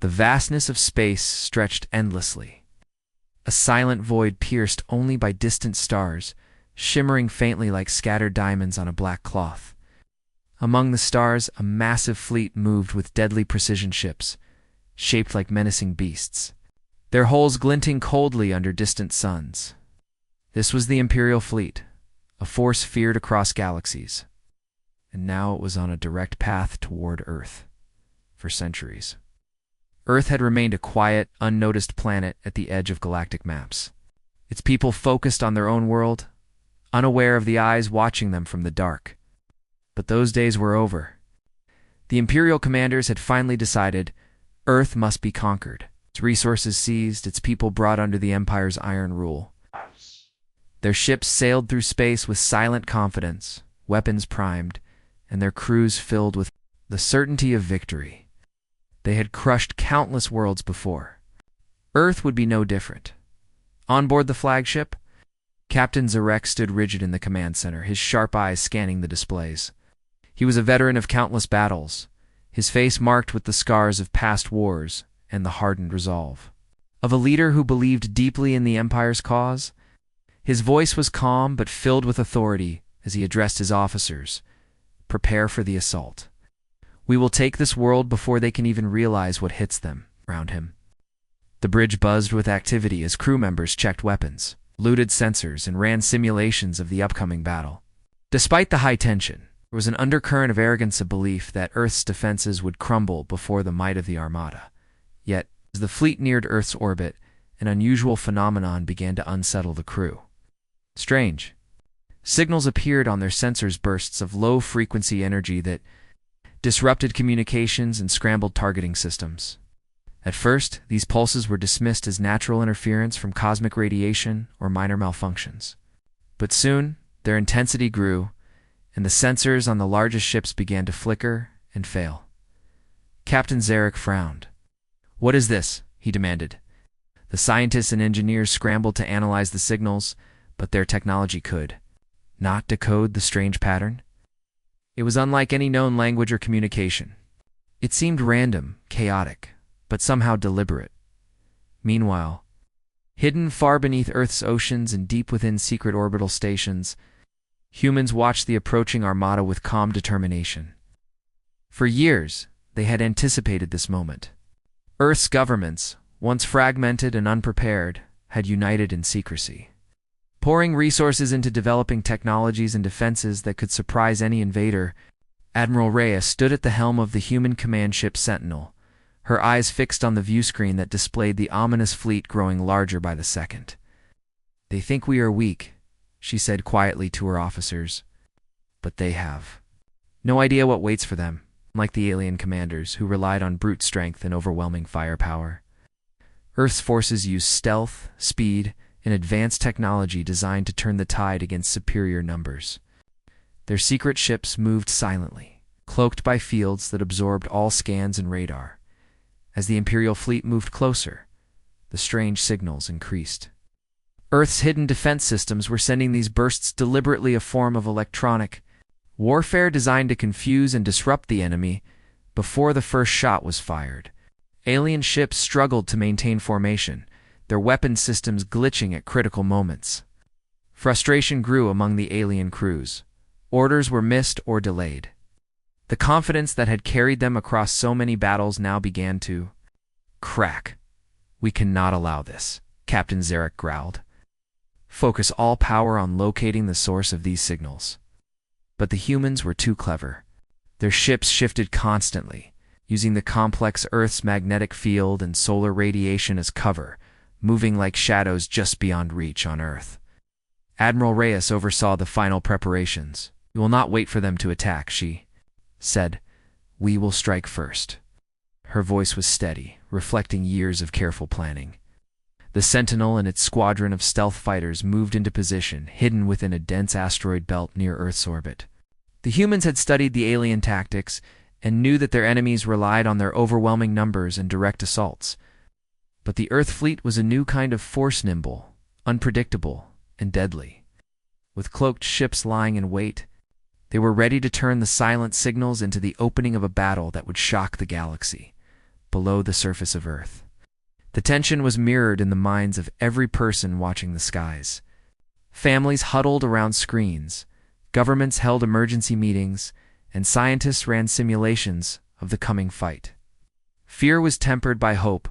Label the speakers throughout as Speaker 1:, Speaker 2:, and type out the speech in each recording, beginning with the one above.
Speaker 1: The vastness of space stretched endlessly, a silent void pierced only by distant stars, shimmering faintly like scattered diamonds on a black cloth. Among the stars, a massive fleet moved with deadly precision ships, shaped like menacing beasts, their hulls glinting coldly under distant suns. This was the Imperial fleet, a force feared across galaxies, and now it was on a direct path toward Earth. For centuries, Earth had remained a quiet, unnoticed planet at the edge of galactic maps. Its people focused on their own world, unaware of the eyes watching them from the dark. But those days were over. The Imperial commanders had finally decided Earth must be conquered, its resources seized, its people brought under the Empire's iron rule. Their ships sailed through space with silent confidence, weapons primed, and their crews filled with the certainty of victory. They had crushed countless worlds before. Earth would be no different. On board the flagship, Captain Zarek stood rigid in the command center, his sharp eyes scanning the displays. He was a veteran of countless battles, his face marked with the scars of past wars and the hardened resolve of a leader who believed deeply in the Empire's cause. His voice was calm but filled with authority as he addressed his officers. Prepare for the assault. We will take this world before they can even realize what hits them. Around him, the bridge buzzed with activity as crew members checked weapons, looted sensors, and ran simulations of the upcoming battle. Despite the high tension, there was an undercurrent of arrogance, a belief that Earth's defenses would crumble before the might of the Armada. Yet, as the fleet neared Earth's orbit, an unusual phenomenon began to unsettle the crew. Strange. Signals appeared on their sensors, bursts of low-frequency energy that disrupted communications and scrambled targeting systems. At first, these pulses were dismissed as natural interference from cosmic radiation or minor malfunctions. But soon, their intensity grew, and the sensors on the largest ships began to flicker and fail. Captain Zarek frowned. "What is this?" he demanded. The scientists and engineers scrambled to analyze the signals, but their technology could not decode the strange pattern. It was unlike any known language or communication. It seemed random, chaotic, but somehow deliberate. Meanwhile, hidden far beneath Earth's oceans and deep within secret orbital stations, humans watched the approaching Armada with calm determination. For years, they had anticipated this moment. Earth's governments, once fragmented and unprepared, had united in secrecy, pouring resources into developing technologies and defenses that could surprise any invader. Admiral Reyes stood at the helm of the human command ship Sentinel, her eyes fixed on the viewscreen that displayed the ominous fleet growing larger by the second. "They think we are weak," she said quietly to her officers, "but they have no idea what waits for them, like the alien commanders who relied on brute strength and overwhelming firepower. Earth's forces use stealth, speed, and advanced technology designed to turn the tide against superior numbers. Their secret ships moved silently, cloaked by fields that absorbed all scans and radar. As the Imperial fleet moved closer, the strange signals increased. Earth's hidden defense systems were sending these bursts deliberately, a form of electronic warfare designed to confuse and disrupt the enemy before the first shot was fired. Alien ships struggled to maintain formation, their weapon systems glitching at critical moments. Frustration grew among the alien crews. Orders were missed or delayed. The confidence that had carried them across so many battles now began to crack. "We cannot allow this," Captain Zarek growled. "Focus all power on locating the source of these signals." But the humans were too clever. Their ships shifted constantly, using the complex Earth's magnetic field and solar radiation as cover, moving like shadows just beyond reach on Earth. Admiral Reyes oversaw the final preparations. "We will not wait for them to attack," she said. "We will strike first." Her voice was steady, reflecting years of careful planning. The Sentinel and its squadron of stealth fighters moved into position, hidden within a dense asteroid belt near Earth's orbit. The humans had studied the alien tactics and knew that their enemies relied on their overwhelming numbers and direct assaults. But the Earth fleet was a new kind of force, nimble, unpredictable, and deadly. With cloaked ships lying in wait, they were ready to turn the silent signals into the opening of a battle that would shock the galaxy. below the surface of Earth. The tension was mirrored in the minds of every person watching the skies. Families huddled around screens, governments held emergency meetings, and scientists ran simulations of the coming fight. Fear was tempered by hope,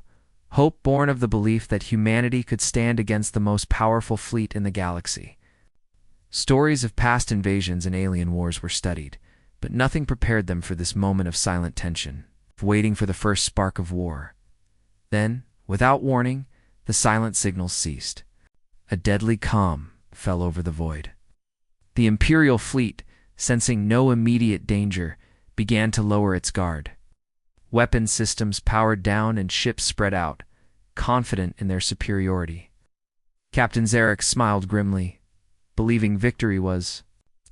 Speaker 1: hope born of the belief that humanity could stand against the most powerful fleet in the galaxy. Stories of past invasions and alien wars were studied, but nothing prepared them for this moment of silent tension, waiting for the first spark of war. Then, without warning, the silent signals ceased. A deadly calm fell over the void. The Imperial fleet, sensing no immediate danger, began to lower its guard. Weapon systems powered down and ships spread out, confident in their superiority. Captain Zarek smiled grimly, believing victory was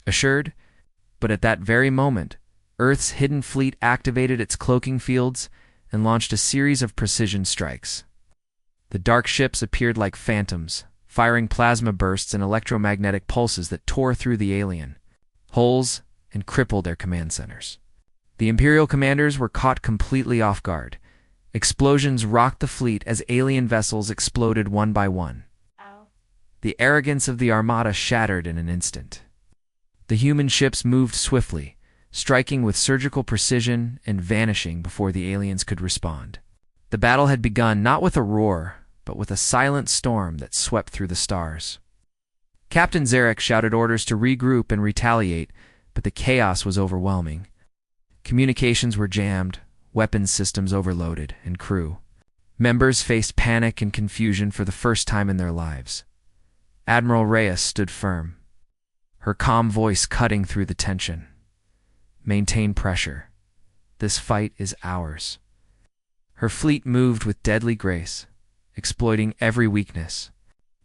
Speaker 1: assured, but at that very moment, Earth's hidden fleet activated its cloaking fields and launched a series of precision strikes. The dark ships appeared like phantoms, firing plasma bursts and electromagnetic pulses that tore through the alien hulls and crippled their command centers. The Imperial commanders were caught completely off guard. Explosions rocked the fleet as alien vessels exploded one by one. The arrogance of the Armada shattered in an instant. The human ships moved swiftly, striking with surgical precision and vanishing before the aliens could respond. The battle had begun not with a roar, but with a silent storm that swept through the stars. Captain Zarek shouted orders to regroup and retaliate, but the chaos was overwhelming. Communications were jammed, weapons systems overloaded, and crew members faced panic and confusion for the first time in their lives. Admiral Reyes stood firm, her calm voice cutting through the tension. Maintain pressure. This fight is ours. Her fleet moved with deadly grace, exploiting every weakness.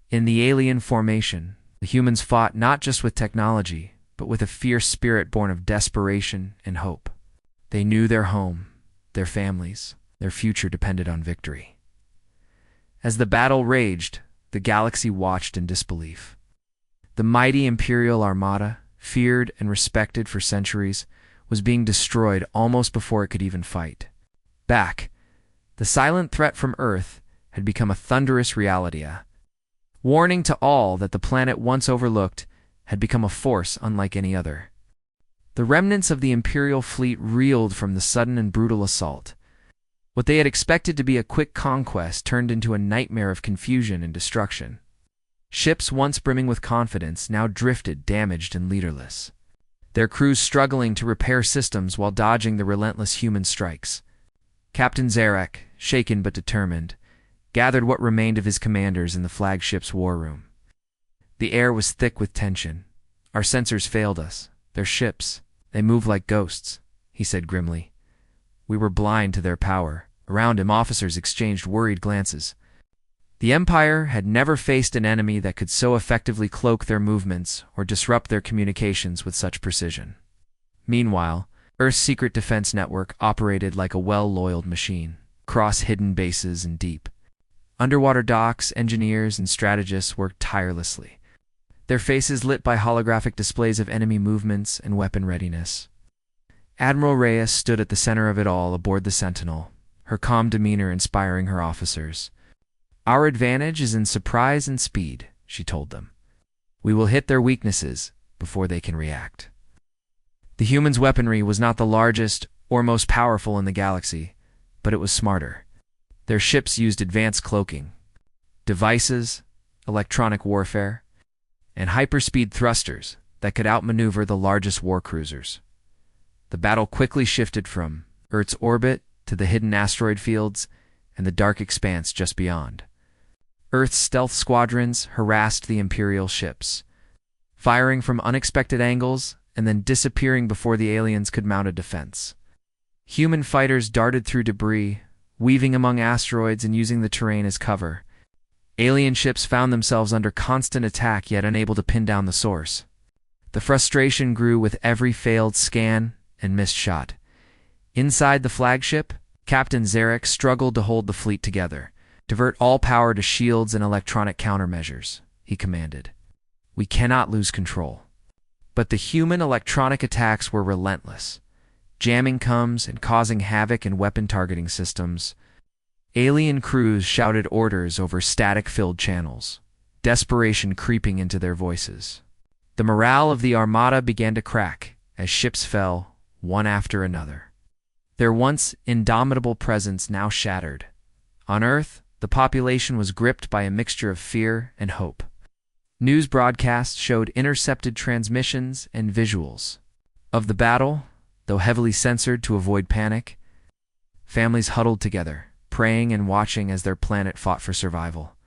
Speaker 1: In the alien formation, the humans fought not just with technology, but with a fierce spirit born of desperation and hope. They knew their home, their families, their future depended on victory. As the battle raged, the galaxy watched in disbelief. The mighty Imperial Armada, feared and respected for centuries, was being destroyed almost before it could even fight. Back, the silent threat from Earth had become a thunderous reality, warning to all that the planet once overlooked had become a force unlike any other. The remnants of the Imperial fleet reeled from the sudden and brutal assault. What they had expected to be a quick conquest turned into a nightmare of confusion and destruction. Ships once brimming with confidence now drifted damaged and leaderless, their crews struggling to repair systems while dodging the relentless human strikes. Captain Zarek, shaken but determined, gathered what remained of his commanders in the flagship's war room. The air was thick with tension. Our sensors failed us. Their ships, they move like ghosts, he said grimly. We were blind to their power. Around him, officers exchanged worried glances. The Empire had never faced an enemy that could so effectively cloak their movements or disrupt their communications with such precision. Meanwhile, Earth's secret defense network operated like a well-oiled machine, across hidden bases and deep. Underwater docks, engineers, and strategists worked tirelessly, their faces lit by holographic displays of enemy movements and weapon readiness. Admiral Reyes stood at the center of it all aboard the Sentinel, her calm demeanor inspiring her officers. Our advantage is in surprise and speed, she told them. We will hit their weaknesses before they can react. The humans' weaponry was not the largest or most powerful in the galaxy, but it was smarter. Their ships used advanced cloaking, devices, electronic warfare, and hyperspeed thrusters that could outmaneuver the largest war cruisers. The battle quickly shifted from Earth's orbit to the hidden asteroid fields and the dark expanse just beyond. Earth's stealth squadrons harassed the Imperial ships, firing from unexpected angles and then disappearing before the aliens could mount a defense. Human fighters darted through debris, weaving among asteroids and using the terrain as cover. Alien ships found themselves under constant attack yet unable to pin down the source. The frustration grew with every failed scan and missed shot. Inside the flagship, Captain Zarek struggled to hold the fleet together. Divert all power to shields and electronic countermeasures, he commanded. We cannot lose control. But the human electronic attacks were relentless. jamming comes and causing havoc in weapon targeting systems. Alien crews shouted orders over static-filled channels, desperation creeping into their voices. The morale of the Armada began to crack as ships fell, one after another. Their once indomitable presence now shattered. On Earth, the population was gripped by a mixture of fear and hope. News broadcasts showed intercepted transmissions and visuals of the battle, though heavily censored to avoid panic. Families huddled together, praying and watching as their planet fought for survival.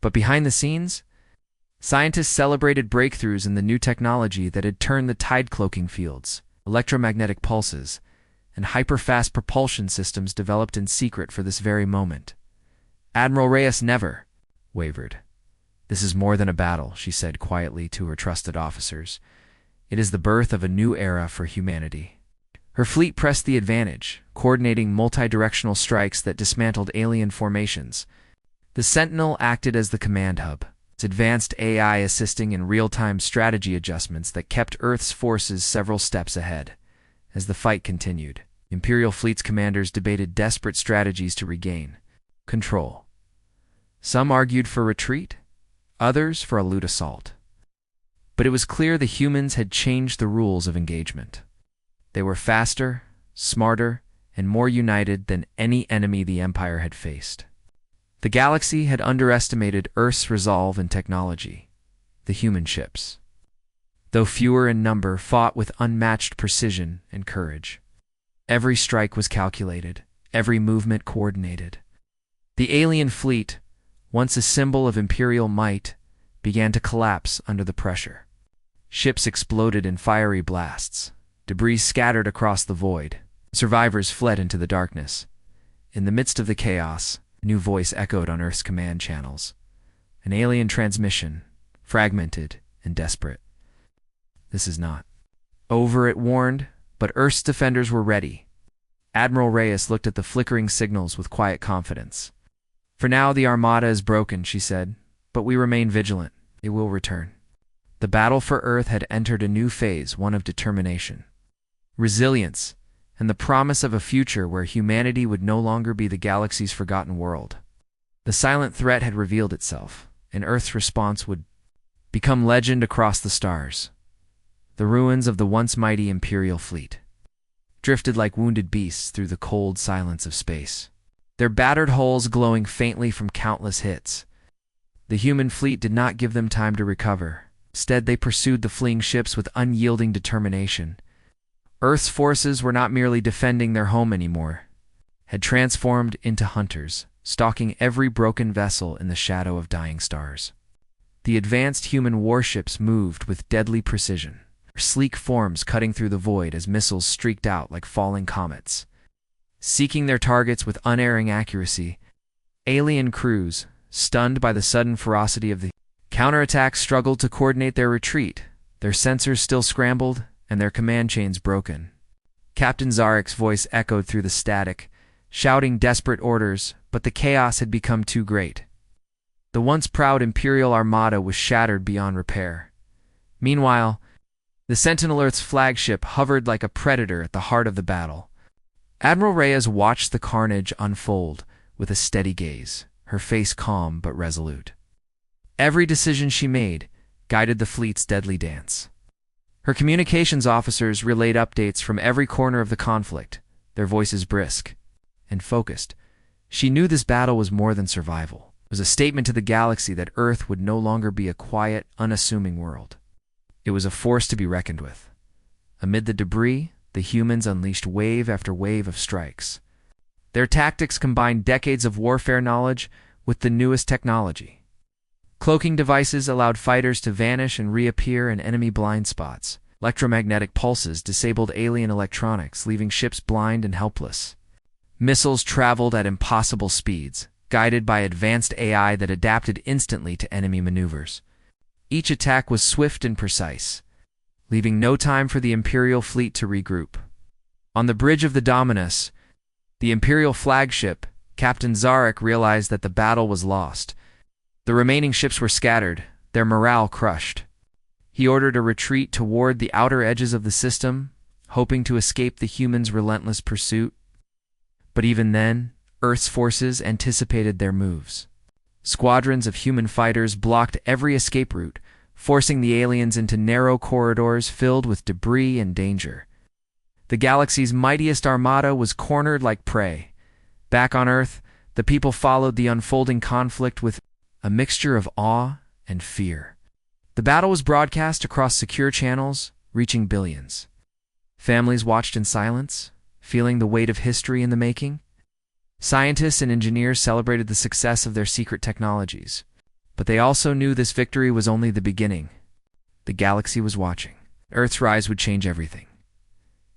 Speaker 1: But behind the scenes, scientists celebrated breakthroughs in the new technology that had turned the tide-cloaking fields, electromagnetic pulses, and hyper-fast propulsion systems developed in secret for this very moment. Admiral Reyes never wavered. "This is more than a battle," she said quietly to her trusted officers. "It is the birth of a new era for humanity." Her fleet pressed the advantage, coordinating multi-directional strikes that dismantled alien formations. The Sentinel acted as the command hub, its advanced AI assisting in real-time strategy adjustments that kept Earth's forces several steps ahead. As the fight continued, Imperial fleet's commanders debated desperate strategies to regain control. Some argued for retreat, others for a lute assault. But it was clear the humans had changed the rules of engagement. They were faster, smarter, and more united than any enemy the Empire had faced. The galaxy had underestimated Earth's resolve and technology. The human ships, though fewer in number, fought with unmatched precision and courage. Every strike was calculated, every movement coordinated. The alien fleet, once a symbol of Imperial might, began to collapse under the pressure. Ships exploded in fiery blasts. Debris scattered across the void. Survivors fled into the darkness. In the midst of the chaos, a new voice echoed on Earth's command channels. An alien transmission, fragmented and desperate. "This is not over," it warned, but Earth's defenders were ready. Admiral Reyes looked at the flickering signals with quiet confidence. "For now, the Armada is broken," she said, "but we remain vigilant. It will return." The battle for Earth had entered a new phase, one of determination, resilience, and the promise of a future where humanity would no longer be the galaxy's forgotten world. The silent threat had revealed itself, and Earth's response would become legend across the stars. The ruins of the once mighty Imperial fleet drifted like wounded beasts through the cold silence of space, their battered hulls glowing faintly from countless hits. The human fleet did not give them time to recover. Instead, they pursued the fleeing ships with unyielding determination. Earth's forces were not merely defending their home anymore, had transformed into hunters, stalking every broken vessel in the shadow of dying stars. The advanced human warships moved with deadly precision, their sleek forms cutting through the void as missiles streaked out like falling comets. Seeking their targets with unerring accuracy, alien crews, stunned by the sudden ferocity of the counterattack, struggled to coordinate their retreat, their sensors still scrambled and their command chains broken. Captain Zarek's voice echoed through the static, shouting desperate orders, but the chaos had become too great. The once proud Imperial Armada was shattered beyond repair. Meanwhile, the Sentinel Earth's flagship hovered like a predator at the heart of the battle. Admiral Reyes watched the carnage unfold with a steady gaze, her face calm but resolute. Every decision she made guided the fleet's deadly dance. Her communications officers relayed updates from every corner of the conflict, their voices brisk and focused. She knew this battle was more than survival. It was a statement to the galaxy that Earth would no longer be a quiet, unassuming world. It was a force to be reckoned with. Amid the debris, the humans unleashed wave after wave of strikes. Their tactics combined decades of warfare knowledge with the newest technology. Cloaking devices allowed fighters to vanish and reappear in enemy blind spots. Electromagnetic pulses disabled alien electronics, leaving ships blind and helpless. Missiles traveled at impossible speeds, guided by advanced AI that adapted instantly to enemy maneuvers. Each attack was swift and precise, leaving no time for the Imperial fleet to regroup. On the bridge of the Dominus, the Imperial flagship, Captain Zarek realized that the battle was lost. The remaining ships were scattered, their morale crushed. He ordered a retreat toward the outer edges of the system, hoping to escape the humans' relentless pursuit. But even then, Earth's forces anticipated their moves. Squadrons of human fighters blocked every escape route, forcing the aliens into narrow corridors filled with debris and danger. The galaxy's mightiest armada was cornered like prey. Back on Earth, the people followed the unfolding conflict with a mixture of awe and fear. The battle was broadcast across secure channels, reaching billions. Families watched in silence, feeling the weight of history in the making. Scientists and engineers celebrated the success of their secret technologies. But they also knew this victory was only the beginning. The galaxy was watching. Earth's rise would change everything.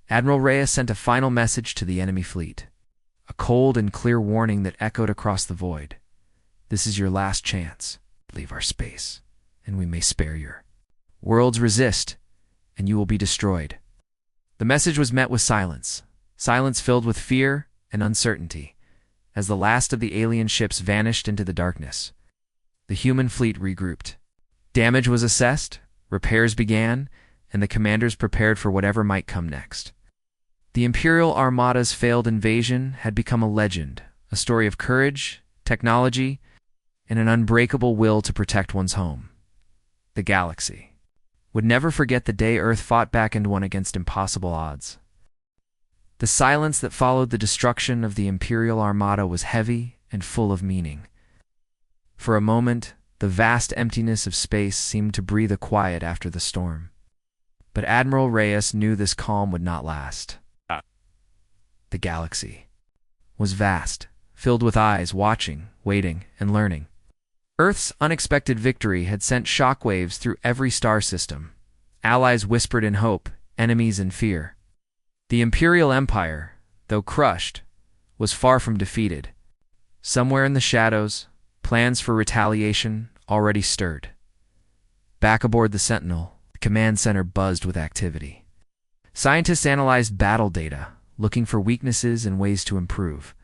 Speaker 1: Admiral Reyes sent a final message to the enemy fleet. A cold and clear warning that echoed across the void. This is your last chance. Leave our space, and we may spare your worlds. Resist, and you will be destroyed. The message was met with silence. Silence filled with fear and uncertainty, as the last of the alien ships vanished into the darkness. The human fleet regrouped. Damage was assessed, repairs began, and the commanders prepared for whatever might come next. The Imperial Armada's failed invasion had become a legend, a story of courage, technology, and an unbreakable will to protect one's home. The galaxy would never forget the day Earth fought back and won against impossible odds. The silence that followed the destruction of the Imperial Armada was heavy and full of meaning. For a moment, the vast emptiness of space seemed to breathe a quiet after the storm. But Admiral Reyes knew this calm would not last. The galaxy was vast, filled with eyes watching, waiting, and learning. Earth's unexpected victory had sent shockwaves through every star system. Allies whispered in hope, enemies in fear. The Imperial Empire, though crushed, was far from defeated. Somewhere in the shadows, plans for retaliation already stirred. Back aboard the Sentinel, the command center buzzed with activity. Scientists analyzed battle data, looking for weaknesses and ways to improve.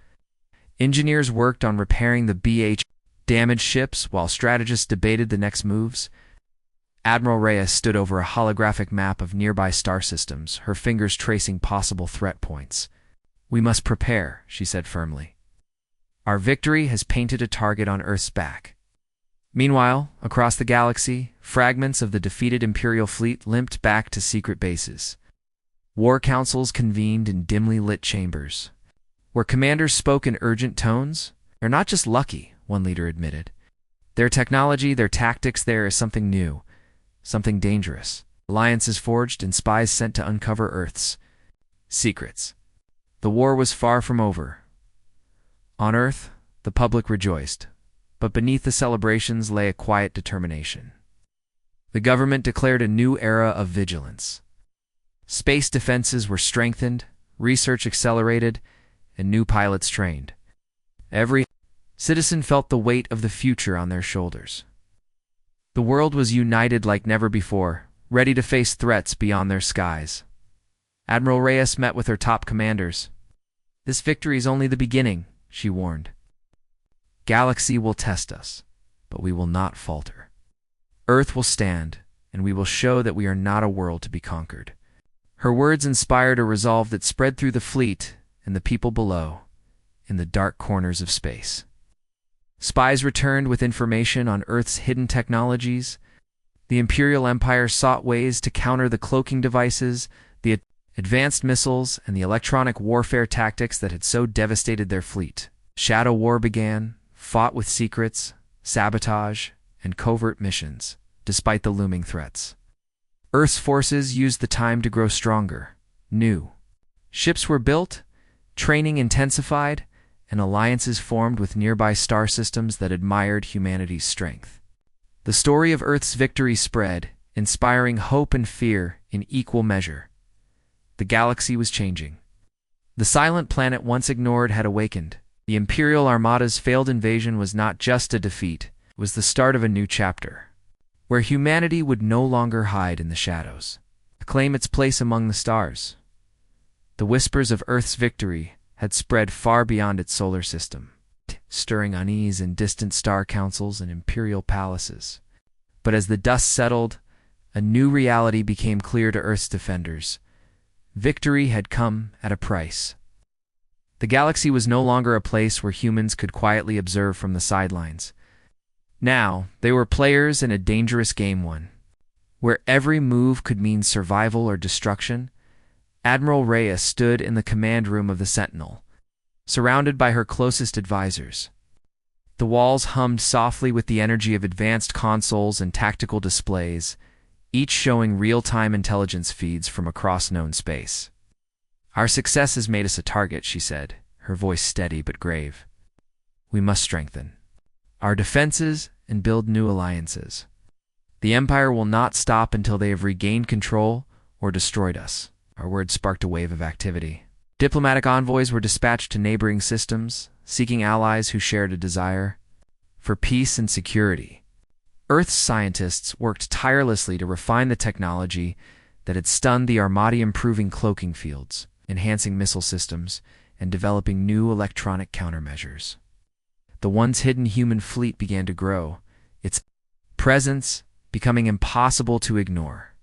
Speaker 1: Engineers worked on repairing the damaged ships while strategists debated the next moves. Admiral Reyes stood over a holographic map of nearby star systems, her fingers tracing possible threat points. "We must prepare," she said firmly. "Our victory has painted a target on Earth's back." Meanwhile, across the galaxy, fragments of the defeated Imperial fleet limped back to secret bases. War councils convened in dimly lit chambers, where commanders spoke in urgent tones. "They're not just lucky," one leader admitted. "Their technology, their tactics, there is something new, something dangerous. Alliances forged and spies sent to uncover Earth's secrets." The war was far from over. On Earth, the public rejoiced, but beneath the celebrations lay a quiet determination. The government declared a new era of vigilance. Space defenses were strengthened, research accelerated, and new pilots trained. Every citizen felt the weight of the future on their shoulders. The world was united like never before, ready to face threats beyond their skies. Admiral Reyes met with her top commanders. "This victory is only the beginning," she warned. "Galaxy will test us, but we will not falter. Earth will stand, and we will show that we are not a world to be conquered." Her words inspired a resolve that spread through the fleet and the people below, in the dark corners of space. Spies returned with information on Earth's hidden technologies. The Imperial Empire sought ways to counter the cloaking devices, the advanced missiles, and the electronic warfare tactics that had so devastated their fleet. Shadow War began, fought with secrets, sabotage, and covert missions, despite the looming threats. Earth's forces used the time to grow stronger, new. Ships were built, training intensified, and alliances formed with nearby star systems that admired humanity's strength. The story of Earth's victory spread, inspiring hope and fear in equal measure. The galaxy was changing. The silent planet once ignored had awakened. The Imperial Armada's failed invasion was not just a defeat, it was the start of a new chapter, where humanity would no longer hide in the shadows, claim its place among the stars. The whispers of Earth's victory had spread far beyond its solar system, stirring unease in distant star councils and imperial palaces. But as the dust settled, a new reality became clear to Earth's defenders. Victory had come at a price. The galaxy was no longer a place where humans could quietly observe from the sidelines. Now, they were players in a dangerous game, one where every move could mean survival or destruction. Admiral Reyes stood in the command room of the Sentinel, surrounded by her closest advisors. The walls hummed softly with the energy of advanced consoles and tactical displays, each showing real-time intelligence feeds from across known space. "Our success has made us a target," she said, her voice steady but grave. "We must strengthen our defenses and build new alliances. The Empire will not stop until they have regained control or destroyed us." Our words sparked a wave of activity. Diplomatic envoys were dispatched to neighboring systems, seeking allies who shared a desire for peace and security. Earth's scientists worked tirelessly to refine the technology that had stunned the Armada, improving cloaking fields, enhancing missile systems, and developing new electronic countermeasures. The once hidden human fleet began to grow, its presence becoming impossible to ignore.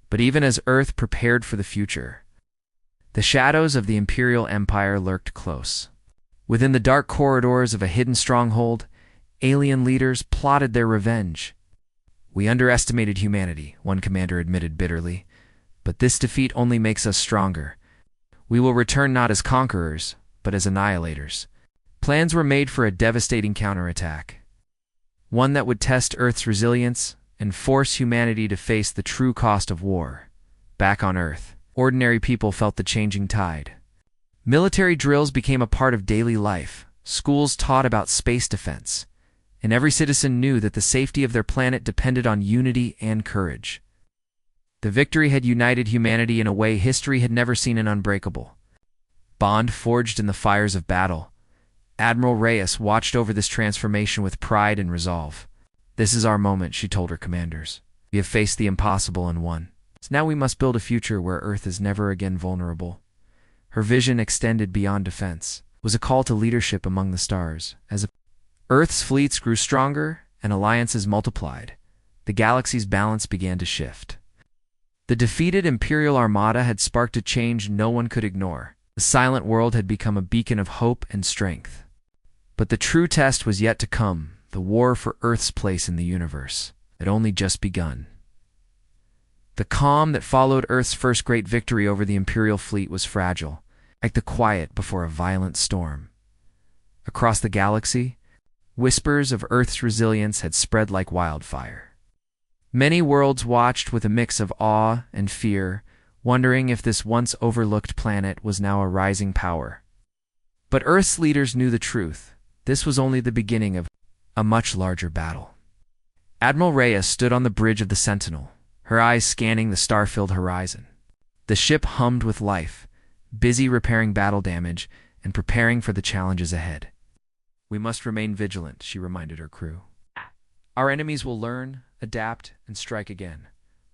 Speaker 1: But even as Earth prepared for the future, the shadows of the Imperial Empire lurked close. Within the dark corridors of a hidden stronghold, alien leaders plotted their revenge. "We underestimated humanity," one commander admitted bitterly, "but this defeat only makes us stronger. We will return not as conquerors, but as annihilators." Plans were made for a devastating counterattack, one that would test Earth's resilience and force humanity to face the true cost of war. Back on Earth, ordinary people felt the changing tide. Military drills became a part of daily life, schools taught about space defense, and every citizen knew that the safety of their planet depended on unity and courage. The victory had united humanity in a way history had never seen, an unbreakable bond forged in the fires of battle. Admiral Reyes watched over this transformation with pride and resolve. "This is our moment," she told her commanders. "We have faced the impossible and won. So now we must build a future where Earth is never again vulnerable." Her vision extended beyond defense. It was a call to leadership among the stars. As Earth's fleets grew stronger and alliances multiplied, the galaxy's balance began to shift. The defeated Imperial Armada had sparked a change no one could ignore. The silent world had become a beacon of hope and strength. But the true test was yet to come. The war for Earth's place in the universe had only just begun. The calm that followed Earth's first great victory over the Imperial fleet was fragile, like the quiet before a violent storm. Across the galaxy, whispers of Earth's resilience had spread like wildfire. Many worlds watched with a mix of awe and fear, wondering if this once overlooked planet was now a rising power. But Earth's leaders knew the truth. This was only the beginning of a much larger battle. Admiral Reyes stood on the bridge of the Sentinel, her eyes scanning the star-filled horizon. The ship hummed with life, busy repairing battle damage and preparing for the challenges ahead. "We must remain vigilant," she reminded her crew. "Our enemies will learn, adapt, and strike again.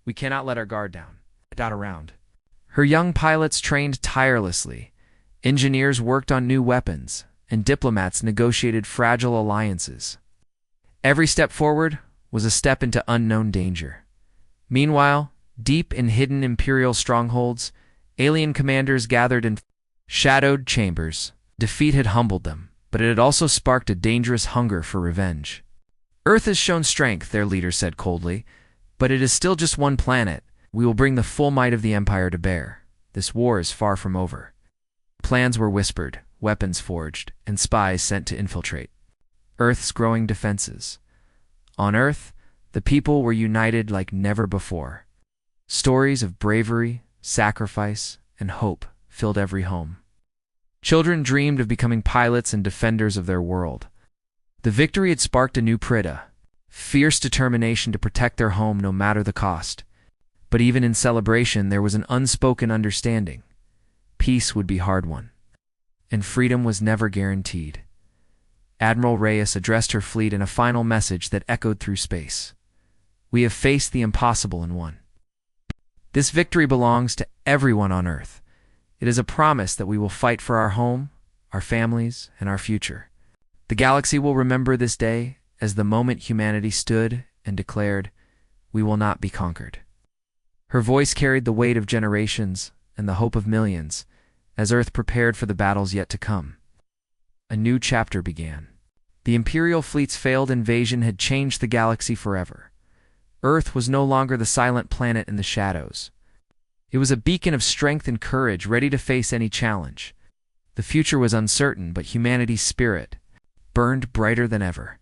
Speaker 1: We cannot let our guard down." Dot around. Her young pilots trained tirelessly. Engineers worked on new weapons, and diplomats negotiated fragile alliances. Every step forward was a step into unknown danger. Meanwhile, deep in hidden Imperial strongholds, alien commanders gathered in shadowed chambers. Defeat had humbled them, but it had also sparked a dangerous hunger for revenge. "Earth has shown strength," their leader said coldly, "but it is still just one planet. We will bring the full might of the Empire to bear. This war is far from over." Plans were whispered, weapons forged, and spies sent to infiltrate Earth's growing defenses. On Earth, the people were united like never before. Stories of bravery, sacrifice, and hope filled every home. Children dreamed of becoming pilots and defenders of their world. The victory had sparked a new prida, fierce determination to protect their home no matter the cost. But even in celebration, there was an unspoken understanding. Peace would be hard-won, and freedom was never guaranteed. Admiral Reyes addressed her fleet in a final message that echoed through space. "We have faced the impossible and won. This victory belongs to everyone on Earth. It is a promise that we will fight for our home, our families, and our future. The galaxy will remember this day as the moment humanity stood and declared, 'We will not be conquered.'" Her voice carried the weight of generations, and the hope of millions, as Earth prepared for the battles yet to come. A new chapter began. The Imperial fleet's failed invasion had changed the galaxy forever. Earth was no longer the silent planet in the shadows. It was a beacon of strength and courage, ready to face any challenge. The future was uncertain, but humanity's spirit burned brighter than ever.